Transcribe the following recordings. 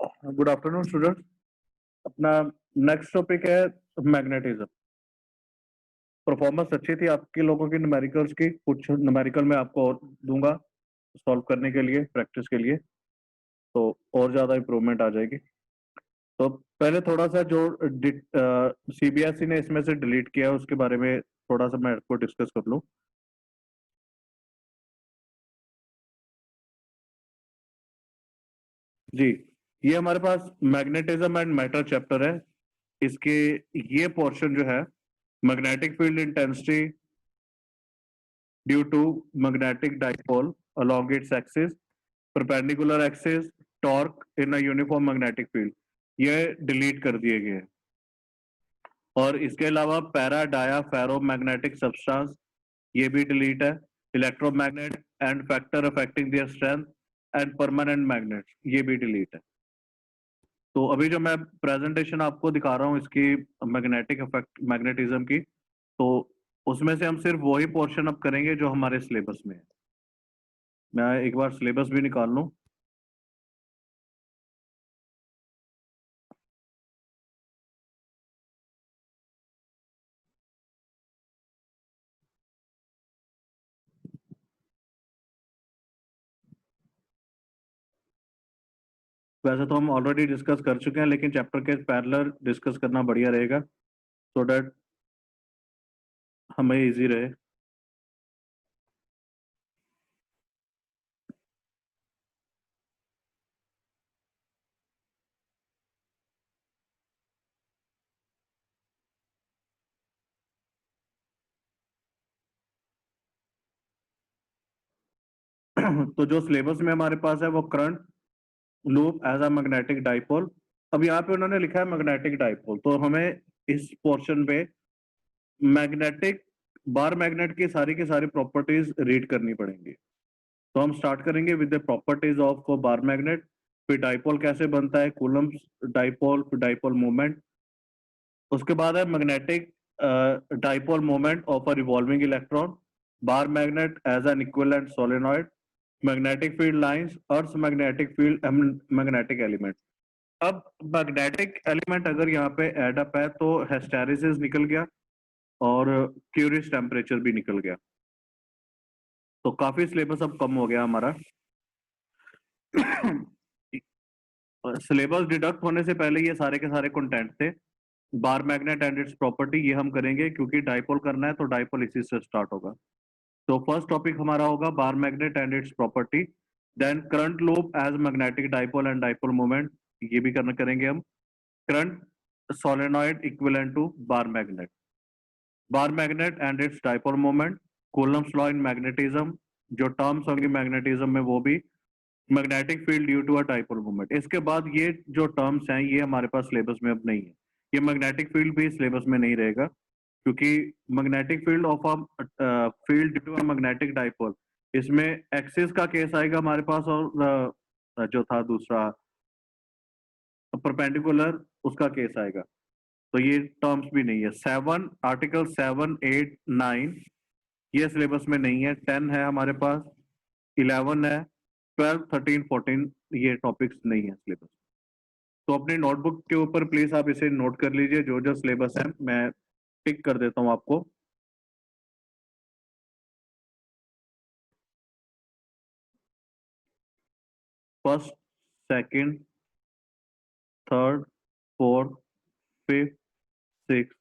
Good afternoon student. अपना next topic है magnetism. Performance अच्छी थी आपके लोगों की न्यूमेरिकल्स की। कुछ न्यूमेरिकल मैं आपको और दूंगा सॉल्व करने के लिए, प्रैक्टिस के लिए, तो और ज़्यादा इम्प्रूवमेंट आ जाएगी। तो पहले थोड़ा सा जो सीबीएसई ने इसमें से डिलीट किया है उसके बारे में थोड़ा सा मैं आपको डिस्कस कर लूँ। जी, ये हमारे पास मैग्नेटिज्म एंड मैटर चैप्टर है। इसके ये पोर्शन जो है, magnetic field intensity due to magnetic dipole along its axis, perpendicular axis, torque in a uniform magnetic field, ये डिलीट कर दिए गए हैं। और इसके अलावा पैरा डाया फेरो मैग्नेटिक सब्सटेंस, ये भी डिलीट है। Electromagnet and factor affecting their strength and permanent magnet, ये भी डिलीट है। तो अभी जो मैं प्रेजेंटेशन आपको दिखा रहा हूँ इसकी मैग्नेटिक अफेक्ट मैग्नेटिज्म की, तो उसमें से हम सिर्फ वही पोर्शन अब करेंगे जो हमारे सिलेबस में है। मैं एक बार सिलेबस भी निकाल लूं। वैसे तो हम ऑलरेडी डिस्कस कर चुके हैं, लेकिन चैप्टर के पैरेलल डिस्कस करना बढ़िया रहेगा, सो दैट हमें इजी रहे। तो जो सिलेबस में हमारे पास है वो current loop as a magnetic dipole. अब यहाँ पे उन्होंने लिखा है मैग्नेटिक डाइपोल, तो हमें इस पोर्शन पे मैग्नेटिक बार मैग्नेट की सारी प्रॉपर्टीज रीड करनी पड़ेंगी। तो हम स्टार्ट करेंगे with the properties of bar magnet, फिर डाइपोल कैसे बनता है, कूलम्स डाइपोल, फिर डाइपोल मोमेंट। उसके बाद है magnetic dipole moment of a revolving electron, bar magnet as an equivalent solenoid, magnetic field lines, earth magnetic field magnetic element. अब magnetic element अगर यहाँ पे एड अप है तो हिस्टैरिसीस निकल गया और क्यूरियस टेम्परेचर भी निकल गया। तो काफी सिलेबस अब कम हो गया हमारा। सिलेबस डिडक्ट होने से पहले ये सारे के सारे कंटेंट थे। बार मैग्नेट एंड इट्स प्रॉपर्टी ये हम करेंगे, क्योंकि डाइपोल करना है तो डाइपोल इसी से स्टार्ट होगा। तो फर्स्ट टॉपिक हमारा होगा bar magnet and its property, then current loop as magnetic dipole and dipole moment, ये भी करना करेंगे हम। Current solenoid equivalent to bar magnet and its dipole moment, Coulomb's law in magnetism, जो टर्म्स होंगी magnetism में वो भी, magnetic field due to a dipole moment. इसके बाद ये जो टर्म्स हैं ये हमारे पास सिलेबस में अब नहीं है। ये मैग्नेटिक फील्ड भी सिलेबस में नहीं रहेगा, क्योंकि magnetic field of a field due to a magnetic dipole, इसमें एक्सिस का केस आएगा हमारे पास, और जो था दूसरा परपेंडिकुलर, उसका केस आएगा। तो ये टर्म्स भी नहीं है। आर्टिकल 7, 8, 9 ये सिलेबस में नहीं है। 10 है हमारे पास, 11 है, 12, 13, 14 ये टॉपिक्स नहीं है सिलेबस। तो अपनी नोटबुक के ऊपर प्लीज आप इसे नोट कर लीजिए, जो जो सिलेबस है मैं टिक कर देता हूँ आपको। First, second, third, fourth, fifth, six,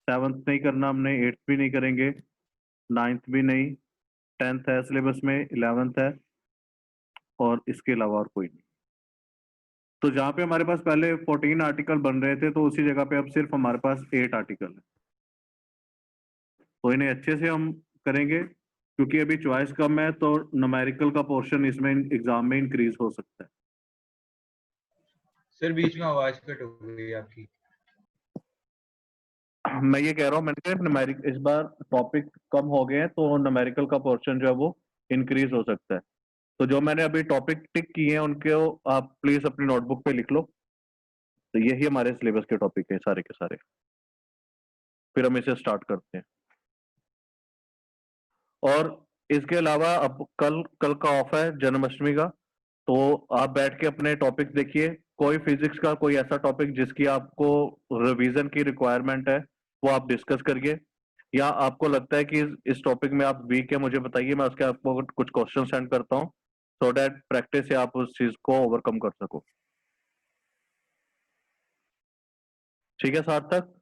seventh नहीं करना हमने, एट्थ भी नहीं करेंगे, नाइन्थ भी नहीं, 10th है सिलेबस में, 11th है, और इसके अलावा और कोई नहीं। तो जहाँ पे हमारे पास पहले 14 आर्टिकल बन रहे थे, तो उसी जगह पे अब सिर्फ हमारे पास 8 आर्टिकल है। तो इन्हें अच्छे से हम करेंगे, क्योंकि अभी चॉइस कम है, तो न्यूमेरिकल का पोर्शन इसमें एग्जाम में इंक्रीज हो सकता है। सर बीच में आवाज कट हो गई आपकी। मैं ये कह रहा हूँ, मैंने न्यूमेरिक इस बार टॉपिक कम हो गए हैं, तो न्यूमेरिकल का पोर्शन जो है वो इंक्रीज हो सकता है। तो जो मैंने अभी टॉपिक टिक किए हैं उनके आप प्लीज अपनी नोटबुक पे लिख लो। तो यही हमारे सिलेबस के टॉपिक है सारे के सारे। फिर हम इसे स्टार्ट करते हैं। और इसके अलावा अब कल कल का ऑफ है जन्माष्टमी का, तो आप बैठ के अपने टॉपिक देखिए, कोई फिजिक्स का कोई ऐसा टॉपिक जिसकी आपको रिवीजन की रिक्वायरमेंट है वो आप डिस्कस करिए, या आपको लगता है कि इस टॉपिक में आप वीक है मुझे बताइए, मैं उसके आपको कुछ क्वेश्चन सेंड करता हूँ, सो दैट प्रैक्टिस से आप उस चीज को ओवरकम कर सको। ठीक है सार्थक?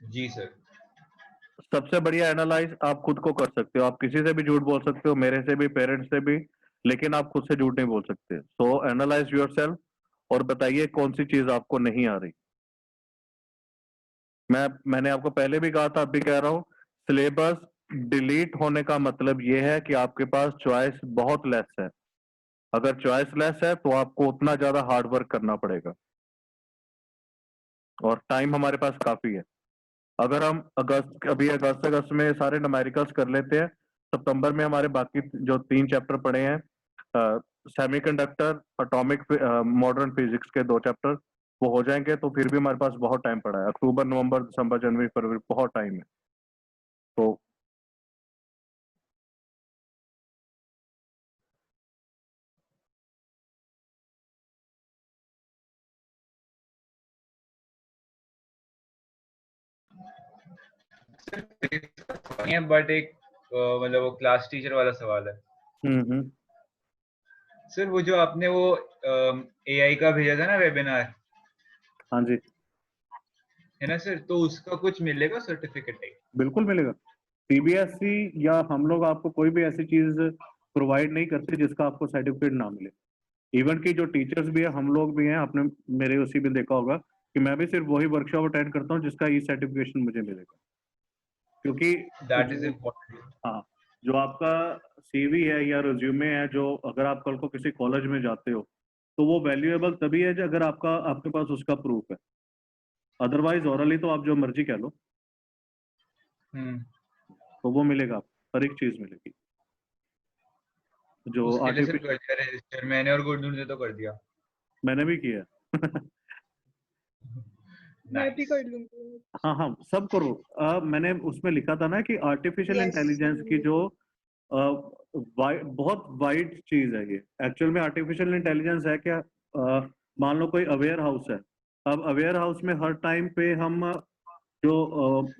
जी सर। सबसे बढ़िया एनालाइज आप खुद को कर सकते हो, आप किसी से भी झूठ बोल सकते हो, मेरे से भी, पेरेंट्स से भी, लेकिन आप खुद से झूठ नहीं बोल सकते। सो एनालाइज योरसेल्फ और बताइए कौन सी चीज आपको नहीं आ रही। मैंने आपको पहले भी कहा था, अब भी कह रहा हूं, सिलेबस डिलीट होने का मतलब ये है कि आपके पास चॉइस बहुत लेस है। अगर चॉइस लेस है तो आपको उतना ज्यादा हार्ड वर्क करना पड़ेगा, और टाइम हमारे पास काफी है। अगर हम अगस्त अगस्त में सारे न्यूमेरिकल्स कर लेते हैं, सितंबर में हमारे बाकी जो 3 चैप्टर पड़े हैं, सेमीकंडक्टर, एटॉमिक, मॉडर्न फिजिक्स के 2 चैप्टर, वो हो जाएंगे, तो फिर भी हमारे पास बहुत टाइम पड़ा है। अक्टूबर, नवंबर, दिसंबर, जनवरी, फरवरी, बहुत टाइम है। तो नहीं है, बट एक मतलब वो क्लास टीचर वाला सवाल है। हम्म। सर वो जो आपने वो एआई का भेजा था ना वेबिनार, हाँ जी, है ना सर, तो उसका कुछ मिलेगा सर्टिफिकेट? बिल्कुल मिलेगा। सीबीएसई या हम लोग आपको कोई भी ऐसी चीज प्रोवाइड नहीं करते जिसका आपको सर्टिफिकेट ना मिले। इवन की जो टीचर्स भी है, हम लोग भी हैं, आपने मेरे उसी में देखा होगा कि मैं भी सिर्फ वही वर्कशॉप अटेंड करता हूँ जिसका ई सर्टिफिकेशन मुझे मिलेगा। क्योंकि दैट इज जो, इम्पोर्टेंट। हाँ, जो आपका सीवी है या रिज्यूमे है, जो अगर आप कल को किसी कॉलेज में जाते हो तो वो वैल्यूएबल तभी है अगर आपके पास उसका प्रूफ है। अदरवाइज ओरली तो आप जो मर्जी कह लो, हम्म। तो वो मिलेगा आपको, हर एक चीज मिलेगी जो उसके लिए सर आर्टिफिशियल। कर दिया रजिस्टर मैंने, और गुड ने तो कर दिया। मैंने भी किया है। मैं भी नाइस। कर लूंगी। हाँ हाँ, सब करो। मैंने उसमें लिखा था ना कि आर्टिफिशियल यस। इंटेलिजेंस की जो बहुत वाइड चीज है ये। एक्चुअल में आर्टिफिशियल इंटेलिजेंस है क्या? मान लो कोई अवेयर हाउस है। अब अवेयर हाउस में हर टाइम पे हम जो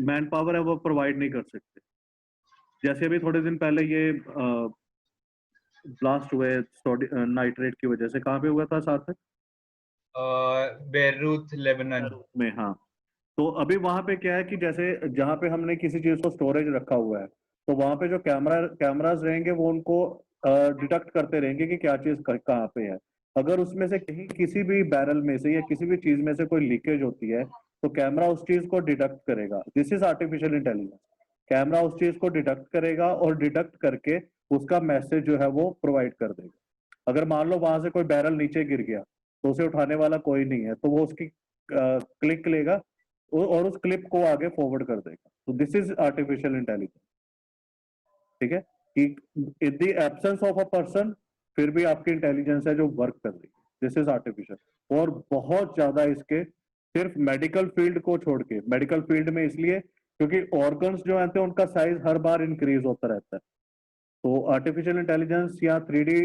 मैन पावर है वो प्रोवाइड नहीं कर सकते। जैसे अभी थोड़े दिन पहले ये ब्लास्ट हुए नाइट्रेट की वजह से, कहाँ पे हुआ था साथ बेरूत लेबनान। में? हाँ। तो अभी वहां पे क्या है कि जैसे जहाँ पे हमने किसी चीज को स्टोरेज रखा हुआ है, तो वहां पे जो कैमराज रहेंगे वो उनको डिटेक्ट करते रहेंगे कि क्या चीज कहाँ पे है। अगर उसमें से कहीं किसी भी बैरल में से या किसी भी चीज में से कोई लीकेज होती है, तो कैमरा उस चीज को डिटेक्ट करेगा। This is artificial intelligence. Camera उस चीज को डिटेक्ट करेगा और डिटेक्ट करके उसका मैसेज जो है वो प्रोवाइड कर देगा। अगर मान लो वहां से कोई बैरल नीचे गिर गया, तो उसे उठाने वाला कोई नहीं है, तो वो उसकी क्लिक लेगा और उस क्लिप को आगे फॉरवर्ड कर देगा। तो दिस इज आर्टिफिशियल इंटेलिजेंस। ठीक है, कि in the absence of a person फिर भी आपकी इंटेलिजेंस है जो वर्क कर रही है। This is artificial. और बहुत ज्यादा इसके, सिर्फ मेडिकल फील्ड को छोड़ के, मेडिकल फील्ड में इसलिए क्योंकि ऑर्गन्स जो हैं उनका साइज हर बार इंक्रीज होता रहता है। तो आर्टिफिशियल इंटेलिजेंस या 3D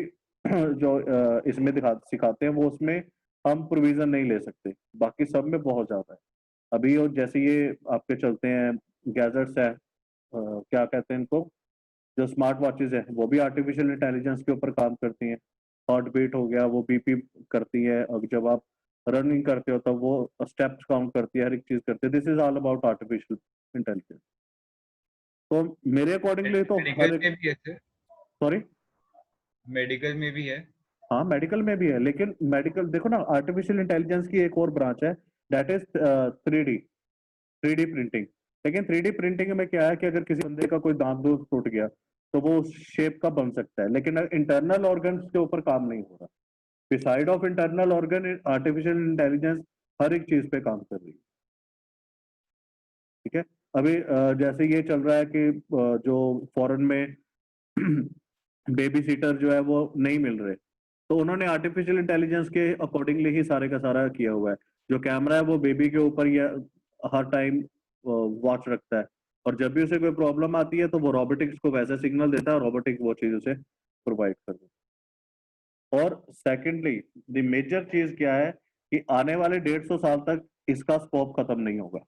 जो इसमें सिखाते हैं वो, उसमें हम प्रोविजन नहीं ले सकते। बाकी सब में बहुत ज्यादा है। अभी और जैसे ये आपके चलते हैं गैजेट्स है, क्या कहते हैं इनको, जो स्मार्ट वॉचेज है, वो भी आर्टिफिशियल इंटेलिजेंस के ऊपर काम करती हैं। हार्ट बीट हो गया, वो बीपी करती है। और जब आप रनिंग करते हो तब वो स्टेप्स काउंट करती है, हर एक चीज करती है। This is all about artificial intelligence. तो मेरे अकॉर्डिंगली तो मेडिकल हर एक, में भी है सर? सॉरी, मेडिकल में भी है? हाँ मेडिकल में भी है, लेकिन मेडिकल देखो ना, आर्टिफिशियल इंटेलिजेंस की एक और ब्रांच है, that is 3D, 3D printing. लेकिन 3D प्रिंटिंग में क्या है कि अगर किसी बंदे का कोई दांत दूध टूट गया तो वो उस शेप का बन सकता है, लेकिन इंटरनल ऑर्गन्स के ऊपर काम नहीं हो रहा। Beside of internal organ, artificial intelligence हर एक चीज पे काम कर रही है। ठीक है। अभी जैसे ये चल रहा है कि जो फॉरेन में बेबी सीटर जो है वो नहीं मिल रहे, तो उन्होंने आर्टिफिशियल इंटेलिजेंस के अकॉर्डिंगली ही सारे का सारा किया हुआ है। जो कैमरा है वो बेबी के ऊपर या हर टाइम वॉच रखता है, और जब भी उसे कोई प्रॉब्लम आती है तो वो रोबोटिक्स को वैसे सिग्नल देता है, रोबोटिक वो चीज उसे प्रोवाइड कर दें। और सेकेंडली द मेजर चीज क्या है कि आने वाले 150 साल तक इसका स्कोप खत्म नहीं होगा,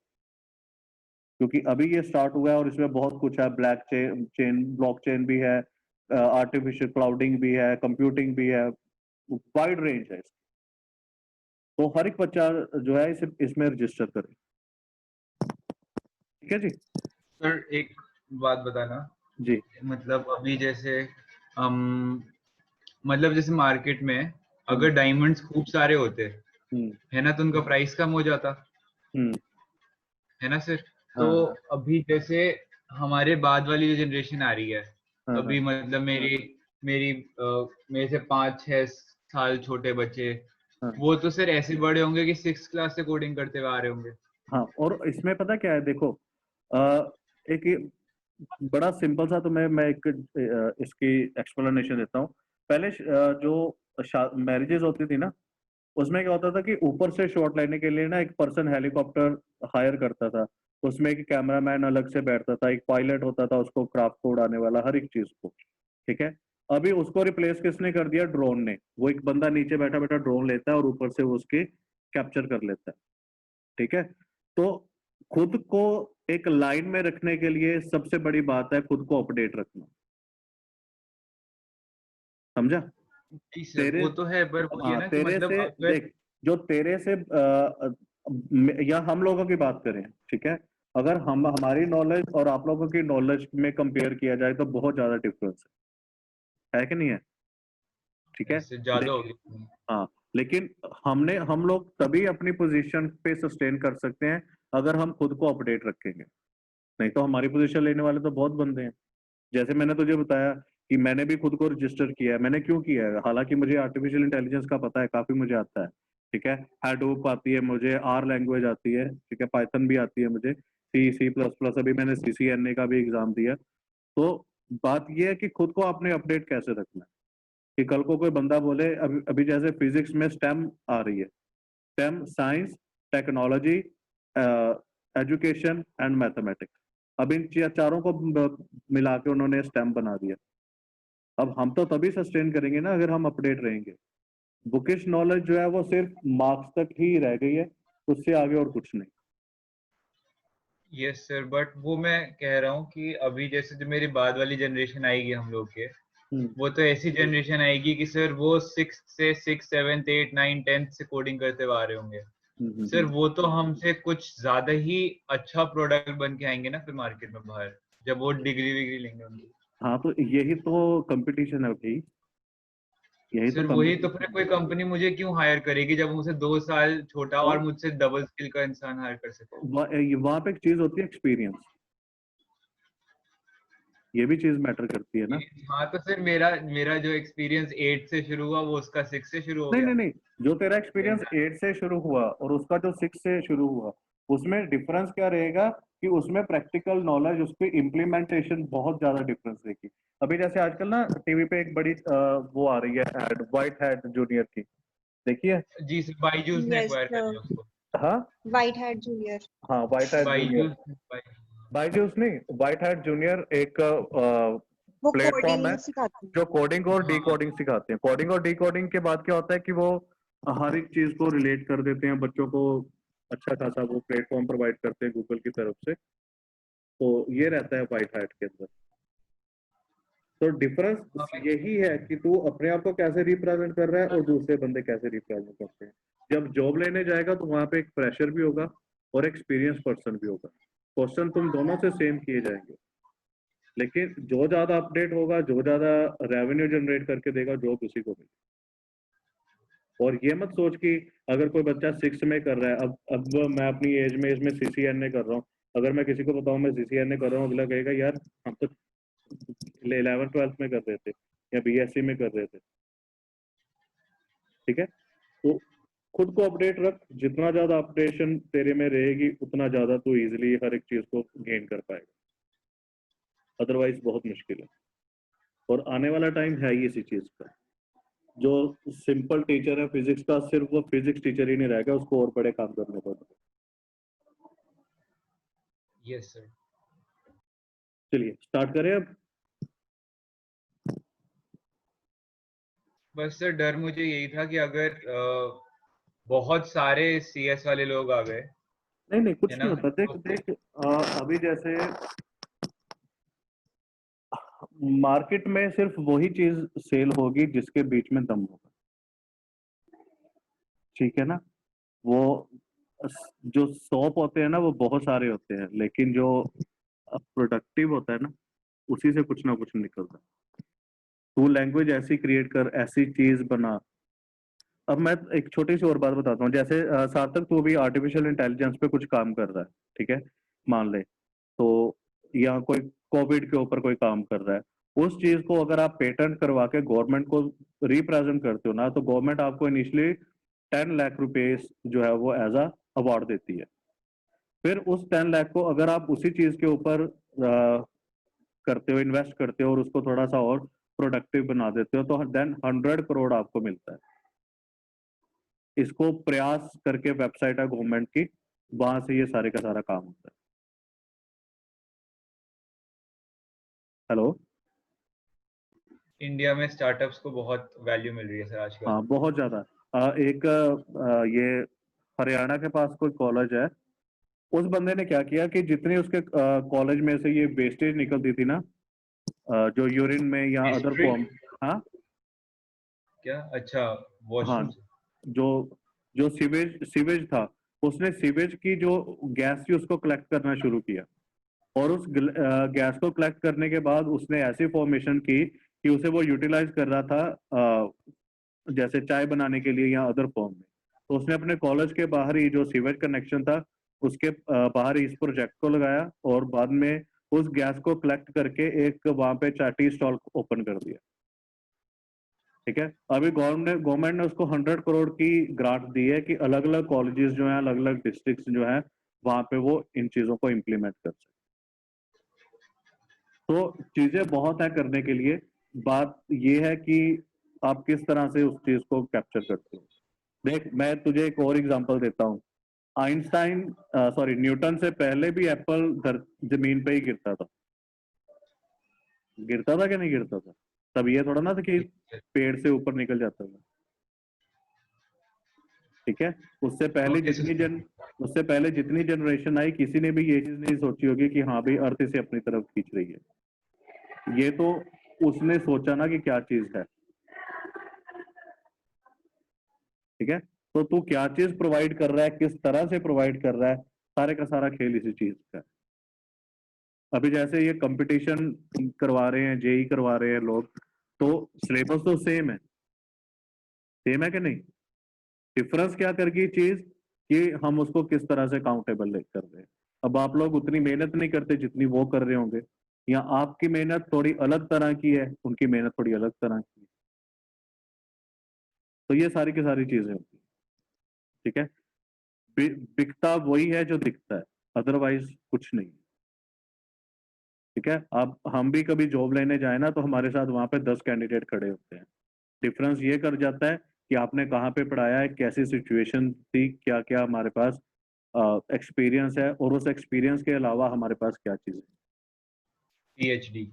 क्योंकि अभी ये स्टार्ट हुआ है और इसमें बहुत कुछ है, ब्लॉकचेन भी है, आर्टिफिशियल क्लाउडिंग भी है, कंप्यूटिंग भी है, वाइड रेंज है। तो हर एक बच्चा जो है इसे इसमें रजिस्टर करे। ठीक है जी। सर एक बात बताना जी मतलब अभी जैसे हम मतलब जैसे मार्केट में अगर डायमंड्स खूब सारे होते है ना तो उनका प्राइस कम हो जाता है ना सर। तो हाँ अभी जैसे हमारे बाद वाली जो जनरेशन आ रही है हाँ अभी मतलब मेरी मेरी मेरे से 5-6 साल छोटे बच्चे हाँ वो तो सर ऐसे बड़े होंगे कि 6th क्लास से कोडिंग करते हुए आ रहे होंगे। हाँ। और इसमें पता क्या है, देखो एक ये बड़ा सिंपल सा, तो मैं एक इसकी एक्सप्लेनेशन देता हूँ। पहले जो मैरिजेस होती थी ना, उसमें क्या होता था कि ऊपर से शॉट लेने के लिए ना एक पर्सन हेलीकॉप्टर हायर करता था, उसमें एक कैमरामैन अलग से बैठता था, एक पायलट होता था उसको क्राफ्ट को उड़ाने वाला, हर एक चीज को। ठीक है। अभी उसको रिप्लेस किसने कर दिया? ड्रोन ने। वो एक बंदा नीचे बैठा बैठा ड्रोन लेता है और ऊपर से वो उसकी कैप्चर कर लेता है। ठीक है। तो खुद को एक लाइन में रखने के लिए सबसे बड़ी बात है खुद को अपडेट रखना। समझा? जी सर तेरे वो तो है पर वो ये हाँ, ना कि तेरे मतलब से अगर देख, जो तेरे से या हम लोगों की बात करें, ठीक है, अगर हम हमारी नॉलेज और आप लोगों की नॉलेज में कंपेयर किया जाए तो बहुत ज्यादा डिफरेंस है कि नहीं है? ठीक है। इससे ज्यादा लेकिन होगी। हाँ, लेकिन हम लोग तभी अपनी पोजीशन पे सस्टेन कर सकते हैं अगर हम खुद को अपडेट रखेंगे। नहीं तो हमारी पोजीशन लेने वाले तो बहुत बंदे हैं। जैसे मैंने तुझे बताया कि मैंने भी खुद को रजिस्टर किया है। मैंने क्यों किया है? हालांकि मुझे आर्टिफिशियल इंटेलिजेंस का पता है, काफी मुझे आता है। ठीक है। हैडूप आती है मुझे, आर लैंग्वेज आती है, ठीक है, पाइथन भी आती है मुझे, C++। अभी मैंने CCNA का भी एग्जाम दिया। तो बात यह है कि खुद को आपने अपडेट कैसे रखना है कि कल को कोई बंदा बोले, अभी अभी जैसे फिजिक्स में स्टेम आ रही है, stem science, technology, education and mathematics. अब इन चारों को मिला के उन्होंने स्टेम बना दिया। अब हम तो तभी सस्टेन करेंगे ना अगर हम अपडेट रहेंगे। बुकिश नॉलेज जो है वो सिर्फ मार्क्स तक ही रह गई है, उससे आगे और कुछ नहीं। यस सर बट वो मैं कह रहा हूँ कि अभी जैसे जो मेरी बाद वाली जनरेशन आएगी हम लोग के हम्म वो तो ऐसी जनरेशन आएगी कि सर वो 6th 7th 8th 9th 10th से कोडिंग करते हुए आ रहे होंगे। सर हम्म। वो तो हमसे कुछ ज्यादा ही अच्छा प्रोडक्ट बन के आएंगे ना फिर मार्केट में बाहर जब वो डिग्री विग्री लेंगे उनकी। हाँ, तो यही तो कंपटीशन है भाई, यही तो सर वही तो कंपटीशन फिर कोई कंपनी मुझे क्यों हायर करेगी जब मुझसे 2 साल छोटा है। और और मुझसे डबल स्किल का इंसान हायर कर सके। वहां पे एक चीज होती है, एक्सपीरियंस। ये भी चीज मैटर करती है ना। हाँ तो सर मेरा मेरा जो एक्सपीरियंस 8 से शुरू हुआ वो उसका 6 से शुरू हो नहीं गया। नहीं नहीं, जो तेरा एक्सपीरियंस 8 से शुरू हुआ और उसका जो 6 से शुरू हुआ, उसमें डिफरेंस क्या रहेगा कि उसमें प्रैक्टिकल नॉलेज, उस पर इम्प्लीमेंटेशन बहुत ज्यादा डिफरेंस रहेगी। अभी जैसे आजकल ना टीवी पे एक बड़ी वो आ रही है एड, वाइट हैट जूनियर की, देखिए। जी सर बाईजूस ने यस एक्वायर कर लिया उसको। हाँ वाइट हैट जूनियर। हाँ, white hat junior. Byju's Byju's नहीं, वाइट हैट जूनियर एक वो प्लेटफॉर्म है कोडिंग सिखाती जो कोडिंग और डी हाँ कोडिंग सिखाते हैं। कोडिंग और डी कोडिंग के बाद क्या होता है कि वो हर एक चीज को रिलेट कर देते हैं बच्चों को। अच्छा खासा वो प्लेटफॉर्म प्रोवाइड करते हैं गूगल की तरफ से। तो ये रहता है वाइट हैट के अंदर। तो डिफरेंस हाँ यही है कि तू अपने आप को कैसे रिप्रेजेंट कर रहा है और दूसरे बंदे कैसे रिप्रेजेंट करते हैं। जब जॉब लेने जाएगा तो वहां पे एक फ्रेशर भी होगा और एक्सपीरियंस पर्सन भी होगा। क्वेश्चन तुम दोनों से सेम किए जाएंगे, लेकिन जो ज्यादा अपडेट होगा, जो ज्यादा रेवेन्यू जनरेट करके देगा, जॉब उसी को मिलेगी। और ये मत सोच कि अगर कोई बच्चा 6 में कर रहा है, अब मैं अपनी एज में इसमें CCNA कर रहा हूँ, अगर मैं किसी को बताऊं मैं CCNA कर रहा हूँ, अगला कहेगा यार हम तो 11th 12th में कर रहे थे या BSc में कर रहे थे। ठीक है। तो खुद को अपडेट रख, जितना ज्यादा अपडेशन तेरे में रहेगी उतना ज्यादा तू इजिली हर एक चीज को गेन कर पाएगा, अदरवाइज बहुत मुश्किल है। और आने वाला टाइम है ही इसी चीज का। जो सिंपल टीचर है फिजिक्स का, सिर्फ वो फिजिक्स टीचर ही नहीं रहेगा, उसको और बड़े काम करने पड़ेंगे। Yes sir. चलिए स्टार्ट करें अब। बस सर डर मुझे यही था कि अगर बहुत सारे CS वाले लोग आ गए, नहीं कुछ है नहीं ना, होता। देख देख अभी जैसे मार्केट में सिर्फ वही चीज सेल होगी जिसके बीच में दम होगा, ठीक है ना। वो जो शॉप होते हैं ना वो बहुत सारे होते हैं, लेकिन जो प्रोडक्टिव होता है ना उसी से कुछ ना कुछ निकलता है। तू लैंग्वेज ऐसी क्रिएट कर, ऐसी चीज बना। अब मैं एक छोटी सी और बात बताता हूँ। जैसे सार्थक तू भी आर्टिफिशियल इंटेलिजेंस पे कुछ काम कर रहा है, ठीक है, मान ले। तो या कोई कोविड के ऊपर कोई काम कर रहा है, उस चीज को अगर आप पेटेंट करवा के गवर्नमेंट को रिप्रेजेंट करते हो ना, तो गवर्नमेंट आपको इनिशियली 10 लाख रुपए जो है वो एज अ अवार्ड देती है। फिर उस 10 लाख को अगर आप उसी चीज के ऊपर करते हो, इन्वेस्ट करते हो और उसको थोड़ा सा और प्रोडक्टिव बना देते हो, तो देन 100 करोड़ आपको मिलता है। इसको प्रयास करके वेबसाइट है गवर्नमेंट की, वहां से ये सारे का सारा काम होता है। हेलो। इंडिया में स्टार्टअप्स को बहुत वैल्यू मिल रही है सर आजकल। हाँ बहुत ज्यादा। एक ये हरियाणा के पास कोई कॉलेज है। उस बंदे ने क्या किया कि जितनी उसके कॉलेज में से ये वेस्टेज निकलती थी ना, जो यूरिन में या अदर हिस्ट्री फॉर्म। हाँ क्या? अच्छा, हाँ। वॉशरूम। जो जो सीवेज सीवेज था, उसने सीवेज की जो गैस थी उसको कलेक्ट करना शुरू किया। और उस गैस को कलेक्ट करने के बाद उसने ऐसी फॉर्मेशन की कि उसे वो यूटिलाइज कर रहा था, जैसे चाय बनाने के लिए या अदर फॉर्म में। तो उसने अपने कॉलेज के बाहर ही जो सीवेज कनेक्शन था उसके बाहर ही इस प्रोजेक्ट को लगाया, और बाद में उस गैस को कलेक्ट करके एक वहां पे चाटी स्टॉल ओपन कर दिया। ठीक है। अभी गवर्नमेंट ने उसको 100 करोड़ की ग्रांट दी है कि अलग अलग कॉलेजेस जो हैं, अलग अलग डिस्ट्रिक्ट जो हैं, वहां पे वो इन चीजों को इम्प्लीमेंट कर सके। तो चीजें बहुत है करने के लिए। बात ये है कि आप किस तरह से उस चीज को कैप्चर करते हो। देख मैं तुझे एक और एग्जांपल देता हूँ। आइंस्टाइन, सॉरी, न्यूटन से पहले भी एप्पल जमीन पे ही गिरता था। गिरता था कि नहीं गिरता था? तब ये थोड़ा ना था कि पेड़ से ऊपर निकल जाता था। ठीक है। उससे पहले ओके जितनी सर। उससे पहले जितनी जनरेशन आई, किसी ने भी ये चीज नहीं सोची होगी कि हाँ भाई अर्थ इसे अपनी तरफ खींच रही है। ये तो उसने सोचा ना कि क्या चीज है। ठीक है। तो तू क्या चीज प्रोवाइड कर रहा है, किस तरह से प्रोवाइड कर रहा है, सारे का सारा खेल इसी चीज का है। अभी जैसे ये कंपटीशन करवा रहे हैं, जेई करवा रहे हैं लोग, तो सिलेबस तो सेम है कि नहीं? डिफरेंस क्या कर गई चीज कि हम उसको किस तरह से काउंटेबल कर रहे हैं। अब आप लोग उतनी मेहनत नहीं करते जितनी वो कर रहे होंगे, या आपकी मेहनत थोड़ी अलग तरह की है, उनकी मेहनत थोड़ी अलग तरह की है। तो ये सारी की सारी चीजें होती हैं। ठीक है। बिकता वही है जो दिखता है, अदरवाइज कुछ नहीं। ठीक है। अब हम भी कभी जॉब लेने जाए ना, तो हमारे साथ वहां पे 10 कैंडिडेट खड़े होते हैं। डिफरेंस ये कर जाता है कि आपने कहाँ पे पढ़ाया है, कैसी सिचुएशन थी, क्या क्या हमारे पास एक्सपीरियंस है, और उस एक्सपीरियंस के अलावा हमारे पास क्या चीज़ PhD।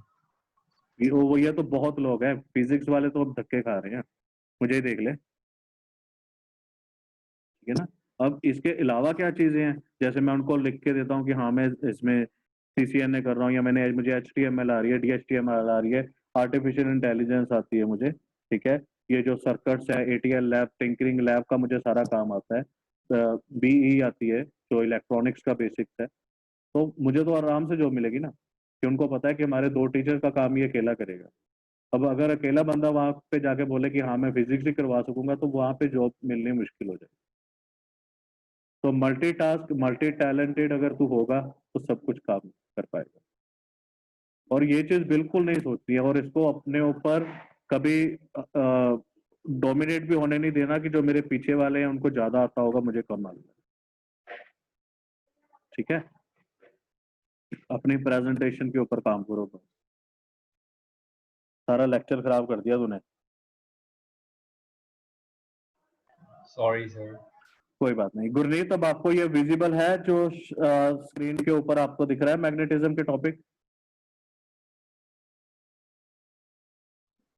है। वो ये तो बहुत लोग हैं, फिजिक्स वाले तो अब धक्के खा रहे हैं, मुझे ही देख ले। ठीक है ना। अब इसके अलावा क्या चीज़ें हैं, जैसे मैं उनको लिख के देता हूँ कि हाँ मैं इसमें CCNA कर रहा हूँ, या मैंने मुझे HTML आ रही है, DHTML आ रही है, आर्टिफिशियल इंटेलिजेंस आती है मुझे। ठीक है। ये जो सर्किट्स है, ATL लैब, टिंकरिंग लैब का मुझे सारा काम आता है। BE आती है जो इलेक्ट्रॉनिक्स का बेसिक्स है। तो मुझे तो आराम से जॉब मिलेगी ना, कि उनको पता है कि हमारे 2 टीचर का काम ये अकेला करेगा। अब अगर अकेला बंदा वहां पे जाके बोले कि हाँ मैं फिजिक्स ही करवा सकूंगा, तो वहां पे जॉब मिलनी मुश्किल हो जाएगी। तो मल्टीटास्क, मल्टी टैलेंटेड अगर तू होगा तो सब कुछ काम कर पाएगा। और ये चीज बिल्कुल नहीं सोचती है, और इसको अपने ऊपर कभी डोमिनेट भी होने नहीं देना कि जो मेरे पीछे वाले हैं उनको ज्यादा आता होगा, मुझे कम मालूम है। ठीक है। अपनी प्रेजेंटेशन के ऊपर काम करो बस। सारा लेक्चर खराब कर दिया तूने। Sorry sir. कोई बात नहीं गुरनीत। अब आपको ये विजिबल है जो स्क्रीन के ऊपर आपको दिख रहा है, मैग्नेटिज्म के टॉपिक?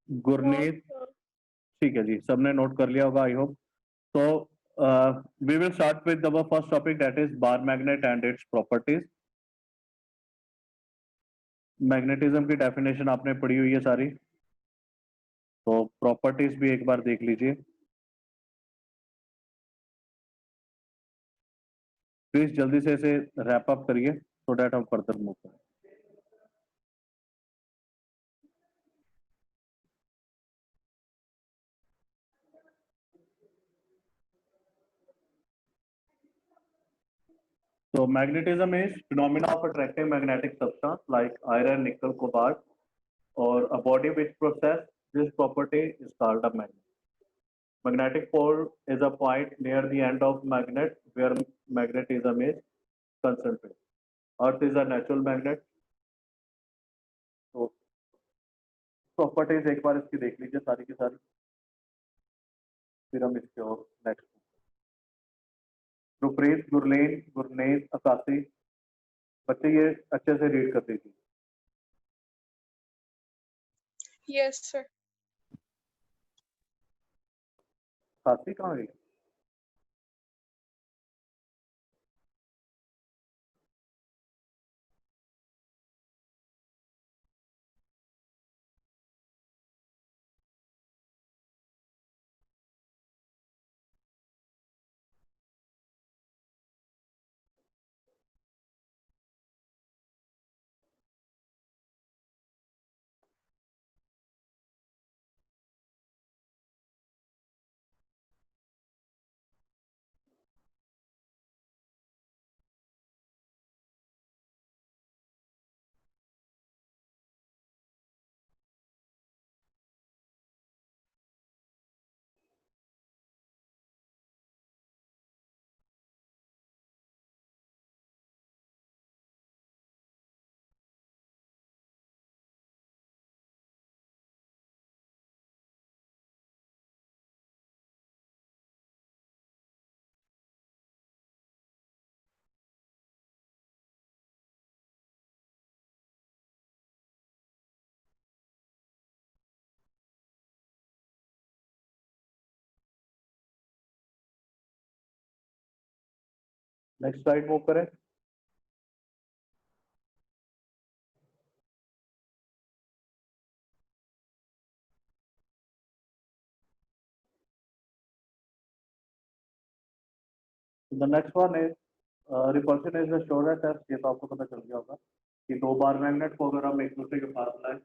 Yes, Gurneet, sir. ठीक है जी, सबने नोट कर लिया होगा आई होप। तो we will start with our first topic, that is bar magnet and its properties. Magnetism की डेफिनेशन आपने पढ़ी हुई है सारी, तो प्रॉपर्टीज भी एक बार देख लीजिए प्लीज। जल्दी से इसे रैप अप करिए सो दैट हम फर्दर मूव करें। So magnetism is phenomena of attracting magnetic substance like iron, nickel, cobalt, or a body which possess this property is called a magnet. Magnetic pole is a point near the end of magnet where magnetism is concentrated. Earth is a natural magnet. तो properties एक बार इसकी देख लीजिए सारी की सारी, फिर हम इसके और नेक्स्ट। गुरप्रीत, गुरलीन, गुरनेज, अकाशी, बच्चे ये अच्छे से रीड कर दीजिए। Yes, sir. अकाशी कहाँ गई? नेक्स्ट स्लाइड मूव करें। The next one is repulsion is the surest test. ये तो आपको पता चल गया होगा कि दो बार मैग्नेट को अगर हम एक दूसरे के पास लाए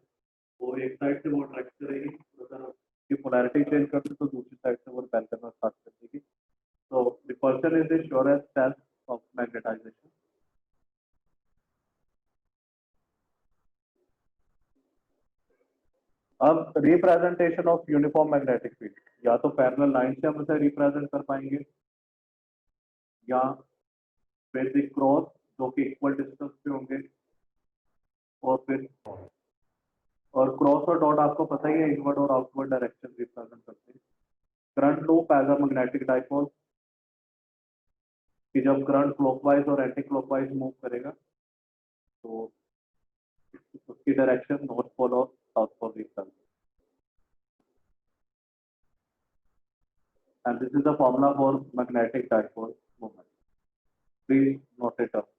वो एक साइड से वो अट्रैक्ट करेगी, अगर उसकी पोलैरिटी चेंज करते तो दूसरी साइड से वो रिपेल करना स्टार्ट कर देगी। तो repulsion is the surest test of magnetization. अब representation of uniform magnetic field, या तो पैरेलल लाइन से हम उसे रिप्रेजेंट कर पाएंगे या बेसिक क्रॉस जो कि इक्वल डिस्टेंस पे होंगे, और फिर और क्रॉस और डॉट आपको पता ही है इनवर्ड और आउटवर्ड डायरेक्शन रिप्रेजेंट करते हैं। Current loop as a magnetic dipole कि जब करंट क्लॉकवाइज और एंटी क्लॉकवाइज मूव करेगा तो उसकी डायरेक्शन नॉर्थ पोल और south pole represent. And this is the formula for magnetic dipole moment. Please note it up.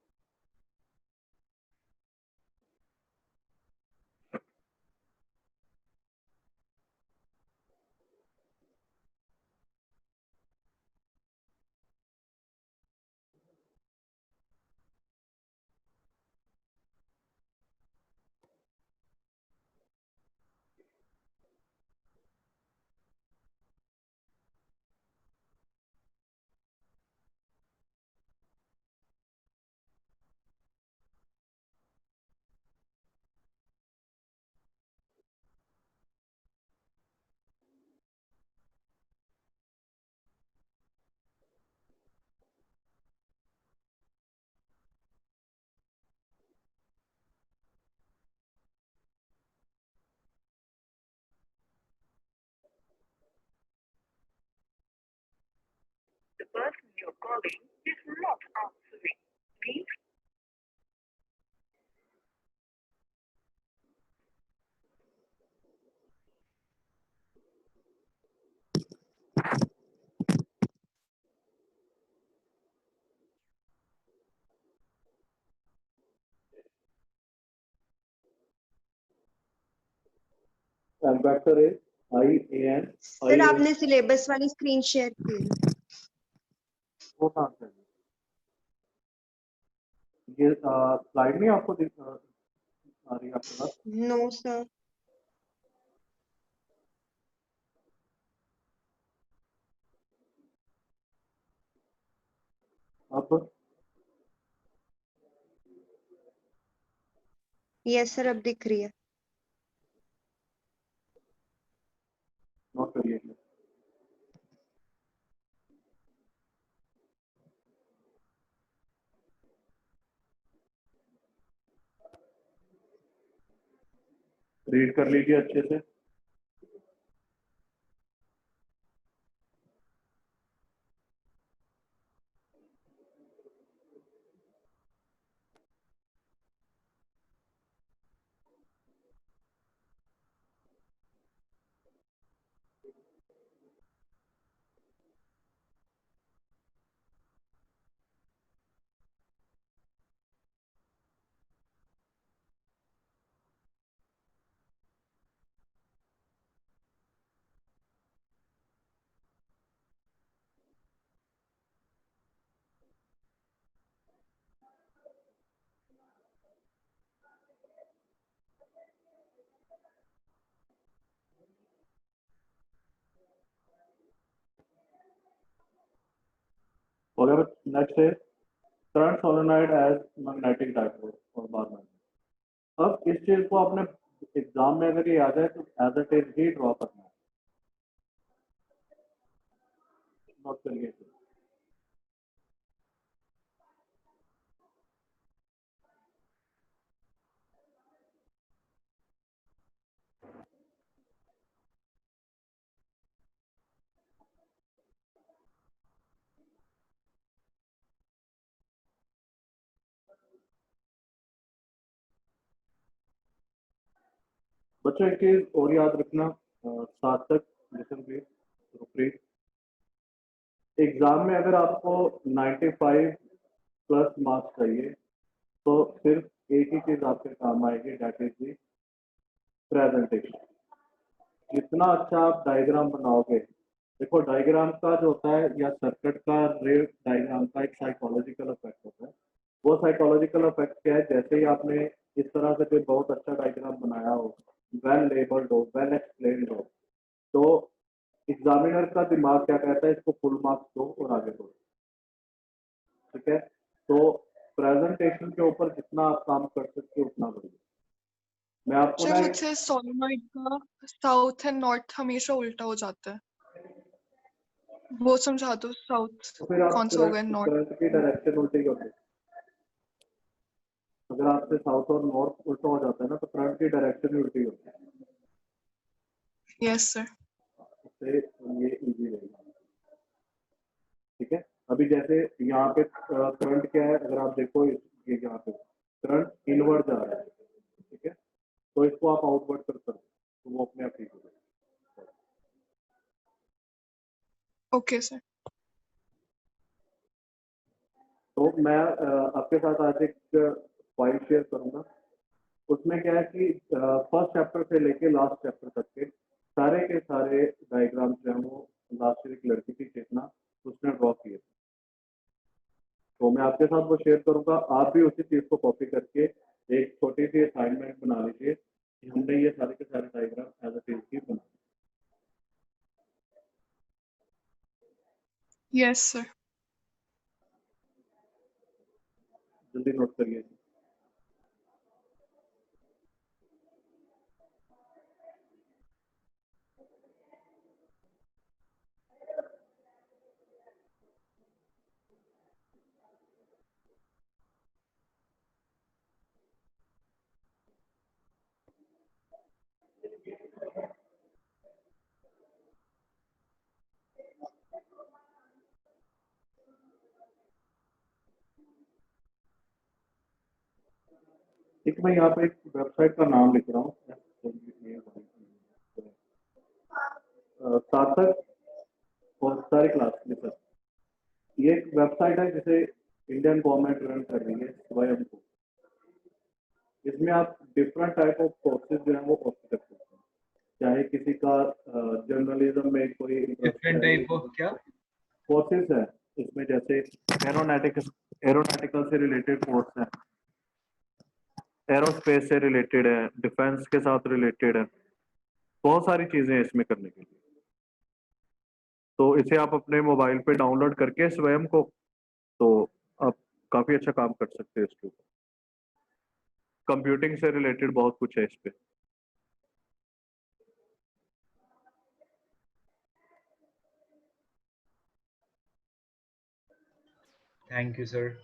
The person you're calling is not answering. Please M vector is IAN sir आपने syllabus वाली screen share की है। वो कहाँ से है? ये slide नहीं आपको दिख आ रही है आपके पास? No sir. अब यस सर अब दिख रही है। नोट करिए। रीड कर लीजिए अच्छे से। अगर नेक्स्ट है current solenoid as magnetic dipole और बार में। अब इस चीज को आपने एग्जाम में अगर ये आ जाए तो एज इट इज ही ड्रॉ करना है। नोट करिए। बच्चों एक चीज और याद रखना, सार्थक लिसन प्लीज रूपरेख। एग्जाम में अगर आपको 95 प्लस मार्क्स चाहिए तो सिर्फ एक ही चीज आपके काम आएगी, दैट इज दी प्रेजेंटेशन। जितना अच्छा आप डायग्राम बनाओगे, देखो डायग्राम का जो होता है या सर्किट का रे डायग्राम का एक साइकोलॉजिकल इफेक्ट होता है। वो साइकोलॉजिकल इफेक्ट क्या है, जैसे ही आपने इस तरह से कोई बहुत अच्छा डायग्राम बनाया हो, वेल लेबल्ड हो, वेल एक्सप्लेन्ड हो, तो एग्जामिनर का दिमाग क्या कहता है, इसको फुल मार्क्स दो और आगे बढ़ो। ठीक है, तो प्रेजेंटेशन के ऊपर जितना आप काम कर सकते हो उतना बढ़िया। मैं आपको सर ना मुझसे सोलेनॉइड का साउथ एंड नॉर्थ हमेशा उल्टा हो जाता है, वो समझा दो। साउथ तो फिर आप कौन सा होगा, नॉर्थ? करंट की डायरेक्शन उल्टी कर दो। अगर आपसे साउथ और नॉर्थ उल्टा हो जाता है ना, तो करंट की डायरेक्शन ही उल्टी होती है। Yes sir. उससे ये इजी रहेगा। ठीक है, अभी जैसे यहाँ पे करंट क्या है, अगर आप देखो ये यहाँ पे करंट इनवर्ड जा रहा है। ठीक है, तो इसको आप आउटवर्ड कर सकते हो, तो वो अपने आप ठीक हो जाएगा। Okay sir. तो मैं आपके साथ आज एक फाइल शेयर करूंगा। उसमें क्या है कि फर्स्ट चैप्टर से लेके लास्ट चैप्टर तक के सारे के सारे डायग्राम जो है वो लास्ट ईयर एक लड़की की चेतना उसने ड्रॉ किए। तो मैं आपके साथ वो शेयर करूंगा, आप भी उसी चीज को कॉपी करके एक छोटी सी असाइनमेंट बना लीजिए कि हमने ये सारे के सारे डायग्राम एज अ ही बना। Yes sir. जल्दी नोट करिए। एक मैं यहाँ पे एक वेबसाइट का नाम लिख रहा हूँ, सार्थक और सारी क्लास लिखा। ये एक वेबसाइट है जिसे इंडियन गवर्नमेंट रन कर रही है स्वयं को। इसमें आप डिफरेंट टाइप ऑफ कोर्सेज जो है वो कॉपी कर सकते हैं। चाहे किसी का जर्नलिज्म में कोई डिफरेंट टाइप ऑफ क्या कोर्सेज है इसमें, जैसे एरोनॉटिकल से रिलेटेड कोर्स है, एरोस्पेस से रिलेटेड है, डिफेंस के साथ रिलेटेड है, बहुत सारी चीजें हैं इसमें करने के लिए। तो इसे आप अपने मोबाइल पे डाउनलोड करके स्वयं को, तो आप काफी अच्छा काम कर सकते हैं इसके ऊपर। कंप्यूटिंग से रिलेटेड बहुत कुछ है इस पे। Thank you sir.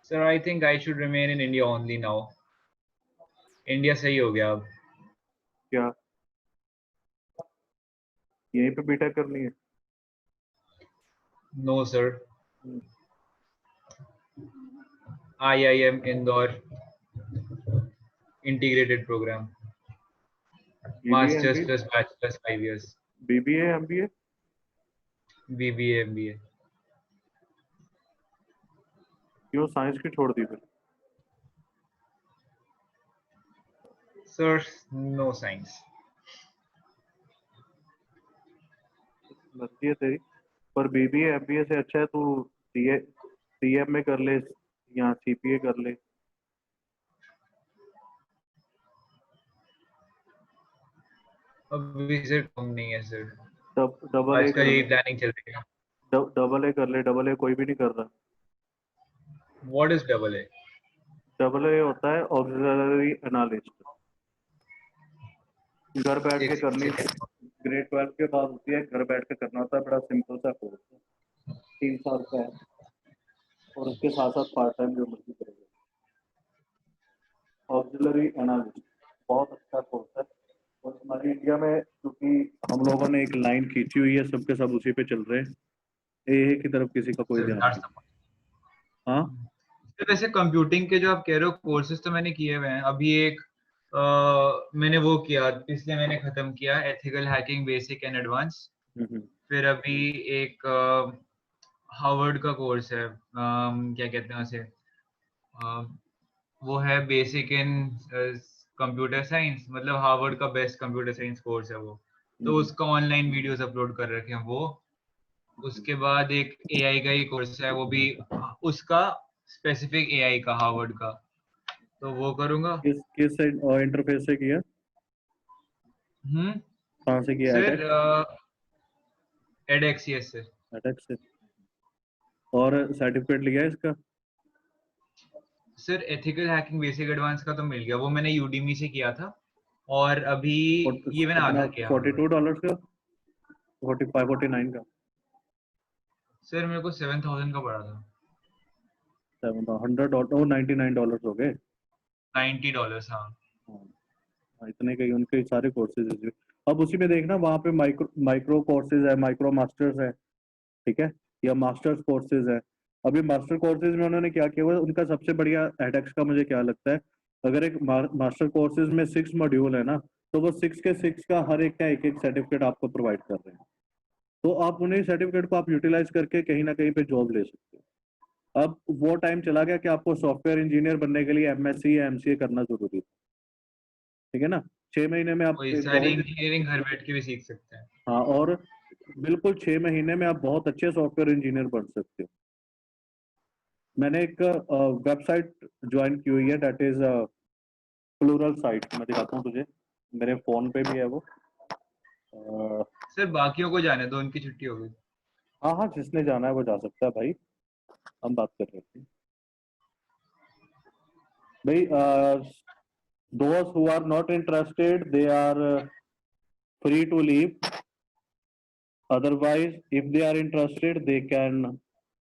Sir, I think I should remain in India only now. India सही हो गया अब। क्या यहीं पे बीटेक करनी है? No sir. IIM Indore integrated program. Masters plus bachelor's 5 years. BBA MBA? BBA MBA. क्यों साइंस की छोड़ दी फिर? Sir, no science. मर्जी है तेरी, पर BBA MBA से अच्छा है तू CM में कर ले या CPA कर ले। अभी सर कम नहीं है सर। डबल ए आजकल कर यही ले, प्लानिंग चल रही है। डबल ए कर ले। डबल ए कोई भी नहीं कर रहा। What is double A? Double A होता है ऑक्सिलरी एनालिस्ट, घर बैठ के करनी, ग्रेड 12 के बाद होती है, घर बैठ के करना होता है, बड़ा सिंपल सा कोर्स है, 3 साल का है, और उसके साथ साथ पार्ट टाइम जो मर्जी करेगा। ऑक्सिलरी एनालिस्ट बहुत अच्छा कोर्स है, और हमारी इंडिया में क्योंकि हम लोगों ने एक लाइन खींची हुई है, सबके सब उसी पे चल रहे हैं, AA की तरफ किसी का कोई ध्यान नहीं। हाँ तो वैसे कंप्यूटिंग के जो आप कह रहे हो कोर्सेज तो मैंने किए हुए हैं। अभी एक मैंने वो किया, पिछले मैंने खत्म किया ethical hacking basic and advance. फिर अभी एक हार्वर्ड का कोर्स है, क्या कहते हैं उसे, वो है बेसिक इन कंप्यूटर साइंस, मतलब हार्वर्ड का बेस्ट कंप्यूटर साइंस कोर्स है वो। तो उसका ऑनलाइन वीडियोस अपलोड कर रखे हैं वो। उसके बाद एक AI का ही कोर्स है, वो भी उसका स्पेसिफिक AI का हार्वर्ड का, तो वो करूंगा। किस इंटरफेस से किया? कहाँ से किया? सर edX से। edX से। और सर्टिफिकेट लिया है इसका? Sir ethical hacking basic advance का तो मिल गया, वो मैंने Udemy से किया था। और अभी ये मैंने आधा किया। $42 का, 45 49 का? सर मेरे को 7,000 का पड़ा था। $100 $99 हो गए। $90 हाँ। इतने के उनके सारे कोर्सेज। अब उसी में देखना, वहाँ पे माइक्रो कोर्सेज है, माइक्रो मास्टर्स है, ठीक है, या मास्टर्स कोर्सेज है। अभी मास्टर कोर्सेज में उन्होंने क्या किया हुआ, उनका सबसे बढ़िया edX का मुझे क्या लगता है, अगर एक मास्टर कोर्सेज में 6 मॉड्यूल है ना, तो वो 6 के 6 का हर एक का एक सर्टिफिकेट आपको प्रोवाइड कर रहे हैं, तो आप उन्हीं सर्टिफिकेट को आप यूटिलाइज करके कहीं ना कहीं पे जॉब ले सकते हो। अब वो टाइम चला गया कि आपको सॉफ्टवेयर इंजीनियर बनने के लिए MSc या MCA करना जरूरी है, ठीक है ना। 6 महीने में आप सारी इंजीनियरिंग घर बैठ के भी सीख सकते हैं। हाँ, और बिल्कुल 6 महीने में आप बहुत अच्छे सॉफ्टवेयर इंजीनियर बन सकते हो। मैंने एक वेबसाइट ज्वाइन की हुई है, दैट इज प्लूरल साइट, मैं दिखाता हूँ तुझे, मेरे फोन पे भी है वो। सर बाकियों को जाने दो, उनकी छुट्टी हो गई। हाँ हाँ, जिसने जाना है वो जा सकता है भाई, हम बात कर रहे थे भाई। those who are not interested, they are free to leave, otherwise if they are interested they can